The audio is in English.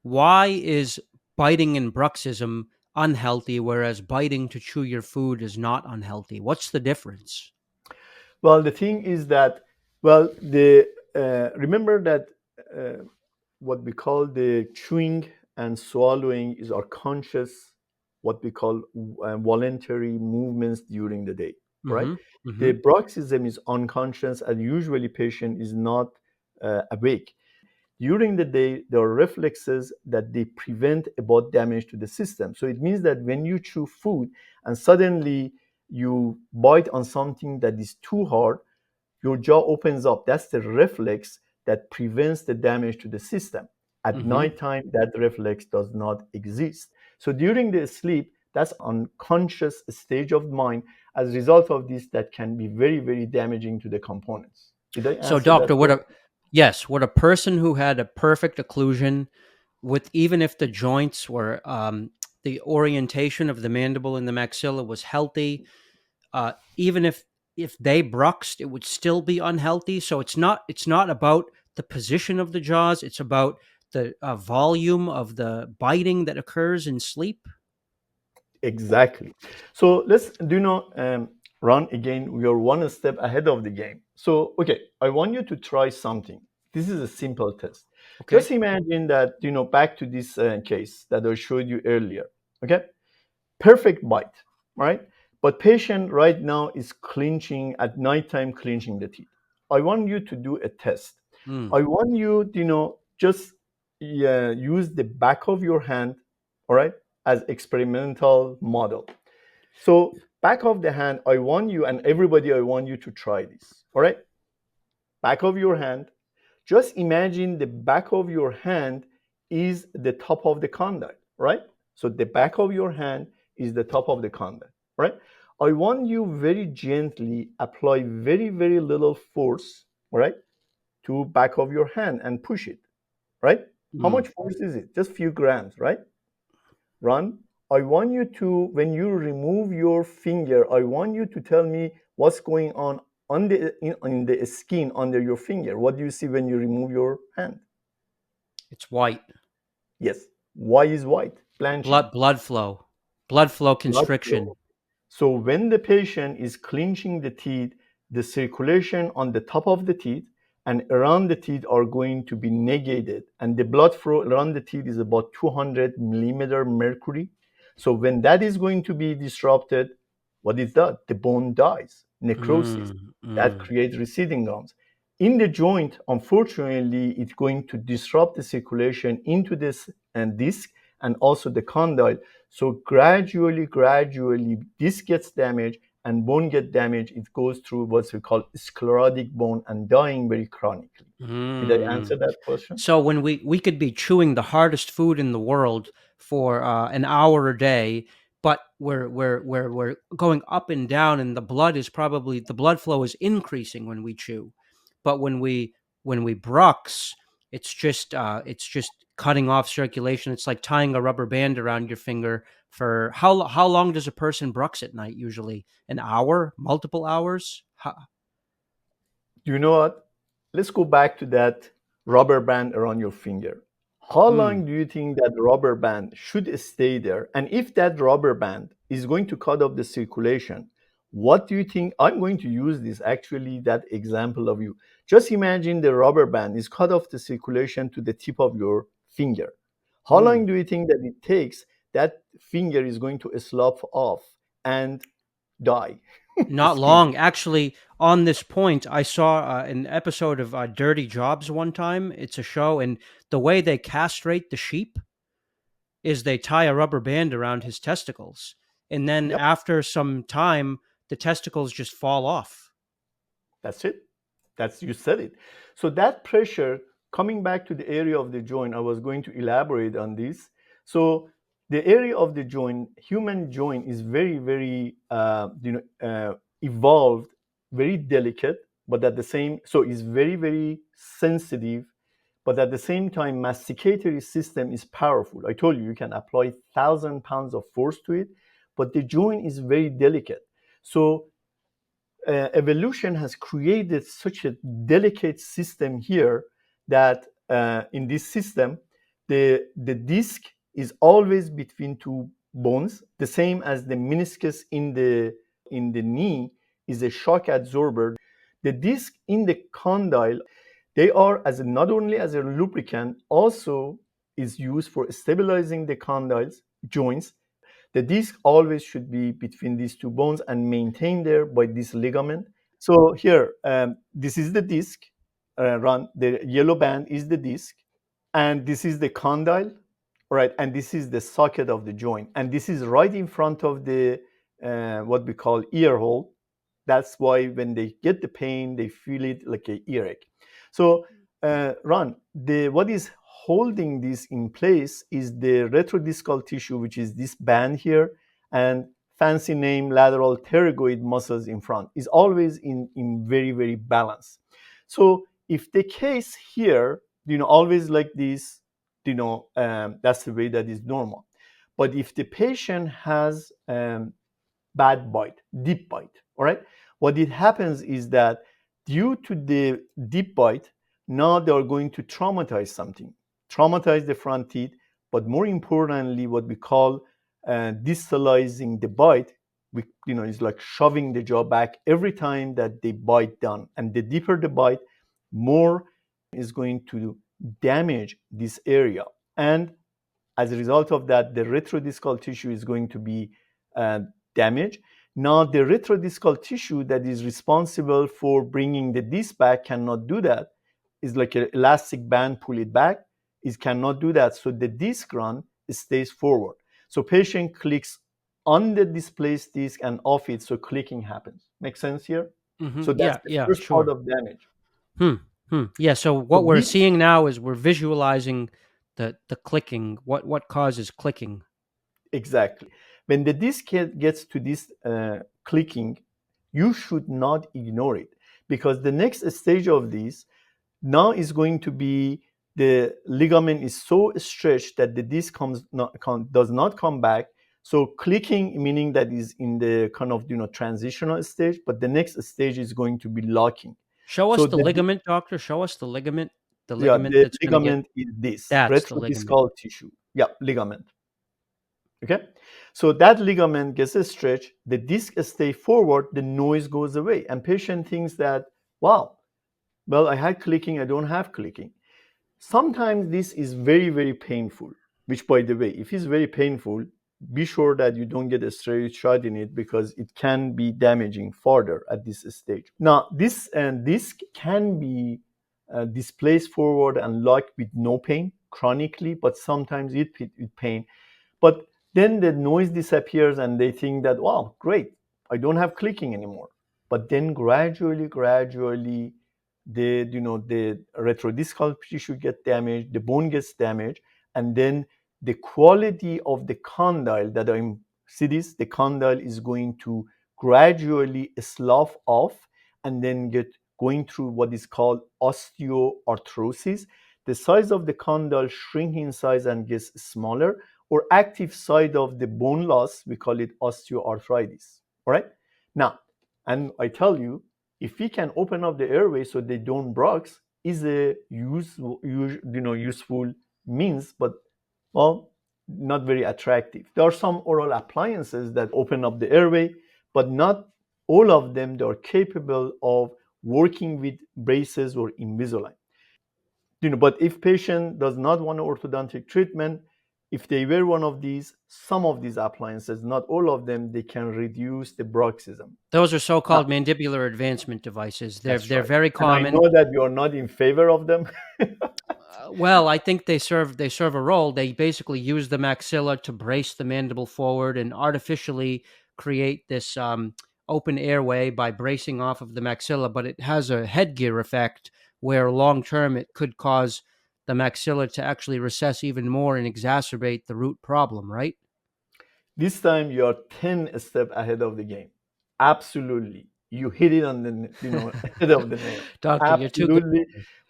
Why is biting in bruxism unhealthy, whereas biting to chew your food is not unhealthy? What's the difference? Well, the thing is that, well, the remember that what we call the chewing and swallowing is our conscious, what we call voluntary movements during the day, right? Mm-hmm. Mm-hmm. The bruxism is unconscious, and usually patient is not awake. During the day, there are reflexes that they prevent about damage to the system. So it means that when you chew food and suddenly you bite on something that is too hard, your jaw opens up. That's the reflex that prevents the damage to the system. At Mm-hmm. nighttime, that reflex does not exist. So during the sleep, that's unconscious stage of mind. As a result of this, that can be very, very damaging to the components. Did I So, answer doctor, that what question? a yes, what a person who had a perfect occlusion with, even if the joints were the orientation of the mandible and the maxilla was healthy, even if they bruxed, it would still be unhealthy. So it's not about the position of the jaws; it's about the volume of the biting that occurs in sleep. Exactly. So let's do not run again. We are one step ahead of the game. So, okay, I want you to try something. This is a simple test. Okay. Just imagine that, back to this case that I showed you earlier. Okay, perfect bite, right? But patient right now is clenching at nighttime, clenching the teeth. I want you to do a test. Mm. I want you, just use the back of your hand, all right, as experimental model. So back of the hand, I want you and everybody, I want you to try this. All right, back of your hand. Just imagine the back of your hand is the top of the condyle, right? So the back of your hand is the top of the condyle, right? I want you very gently apply very, very little force, right, to back of your hand and push it, right? How Mm. much force is it? Just few grams, right? Run. I want you to, when you remove your finger, I want you to tell me what's going on in the skin under your finger. What do you see when you remove your hand? It's white. Yes. Why is white? Blanching. Blood flow Blood constriction. flow. So when the patient is clenching the teeth, the circulation on the top of the teeth and around the teeth are going to be negated. And the blood flow around the teeth is about 200 millimeter mercury. So when that is going to be disrupted, what is that? The bone dies, necrosis. Mm. That Mm. creates receding gums. In the joint, unfortunately, it's going to disrupt the circulation into this and disc and also the condyle. So gradually, this gets damaged and bone get damaged. It goes through what we call sclerotic bone and dying very chronically. Did I answer Mm. that question? So when we could be chewing the hardest food in the world for an hour a day, but we're going up and down, and the blood flow is increasing when we chew, but when we brux, it's just cutting off circulation. It's like tying a rubber band around your finger. For how long does a person brux at night? Usually an hour, multiple hours. You know what? Let's go back to that rubber band around your finger. How Hmm. long do you think that rubber band should stay there? And if that rubber band is going to cut off the circulation, what do you think? I'm going to use this actually, that example of you. Just imagine the rubber band is cut off the circulation to the tip of your finger. How long Hmm. do you think that it takes that finger is going to slough off and die? Not Skin. long. Actually, on this point, I saw an episode of Dirty Jobs one time. It's a show, and the way they castrate the sheep is they tie a rubber band around his testicles. And then Yep. after some time, the testicles just fall off. That's it. That's, you said it. So that pressure, coming back to the area of the joint, I was going to elaborate on this. So the area of the joint, human joint, is very, very evolved, very delicate, but at the same, so is very, very sensitive. But at the same time, masticatory system is powerful. I told you you can apply 1,000 pounds of force to it, but the joint is very delicate. So evolution has created such a delicate system here that in this system, The disc is always between two bones, the same as the meniscus in the knee is a shock absorber. The disc in the condyle, they are as not only as a lubricant, also is used for stabilizing the condyles joints. The disc always should be between these two bones and maintained there by this ligament. So here, this is the disc. Run the yellow band is the disc, and this is the condyle, right? And this is the socket of the joint, and this is right in front of the what we call ear hole. That's why when they get the pain, they feel it like a earache. So, Ron, the what is holding this in place is the retrodiscal tissue, which is this band here, and fancy name lateral pterygoid muscles in front is always in very very balanced. So if the case here, always like this, that's the way that is normal. But if the patient has bad bite, deep bite, all right, what it happens is that due to the deep bite, now they are going to traumatize something, traumatize the front teeth, but more importantly, what we call distalizing the bite. It's like shoving the jaw back every time that they bite down, and the deeper the bite, more is going to damage this area, and as a result of that, the retrodiscal tissue is going to be uh, damaged. Now, the retrodiscal tissue that is responsible for bringing the disc back cannot do that. It's like an elastic band, pull it back. It cannot do that. So the disc run stays forward. So patient clicks on the displaced disc and off it, so clicking happens. Make sense here? So that's Yeah, the yeah, first part sure. of damage. Yeah, so So what we're this seeing now is we're visualizing the clicking. What causes clicking? Exactly. When the disc gets to this clicking, you should not ignore it, because the next stage of this now is going to be the ligament is so stretched that the disc does not come back. So clicking, meaning that is in the kind of transitional stage, but the next stage is going to be locking. Show us So the ligament, doctor. Show us the ligament. The yeah, ligament the that's going to get. ligament is this That's the ligament. retrodiscal tissue. Yeah, ligament. Okay, so that ligament gets stretched, the disc stay forward, the noise goes away, and patient thinks that, wow, well, I had clicking, I don't have clicking. Sometimes this is very very painful, which, by the way, if it's very painful, be sure that you don't get a straight shot in it, because it can be damaging further at this stage. Now, this disc can be displaced forward and locked with no pain chronically, but sometimes with pain. But then the noise disappears and they think that, wow, great, I don't have clicking anymore. But then gradually, the retrodiscal tissue get damaged, the bone gets damaged, and then the quality of the condyle that I'm see this, the condyle is going to gradually slough off and then get going through what is called osteoarthrosis. The size of the condyle shrink in size and gets smaller, or active side of the bone loss, we call it osteoarthritis. All right. Now, and I tell you, if we can open up the airway so they don't bruise, is a useful means, but well, not very attractive. There are some oral appliances that open up the airway, but not all of them they are capable of working with braces or Invisalign. But if patient does not want orthodontic treatment, if they wear one of these, some of these appliances, not all of them, they can reduce the bruxism. Those are Now, so-called mandibular advancement devices. They're that's they're right. very And I common. know that you're not in favor of them. Well, I think they serve a role. They basically use the maxilla to brace the mandible forward and artificially create this open airway by bracing off of the maxilla. But it has a headgear effect where long term it could cause the maxilla to actually recess even more and exacerbate the root problem. Right? This time you're 10 steps ahead of the game. Absolutely. You hit it on the head of the nail. Doctor, you're too good. Absolutely.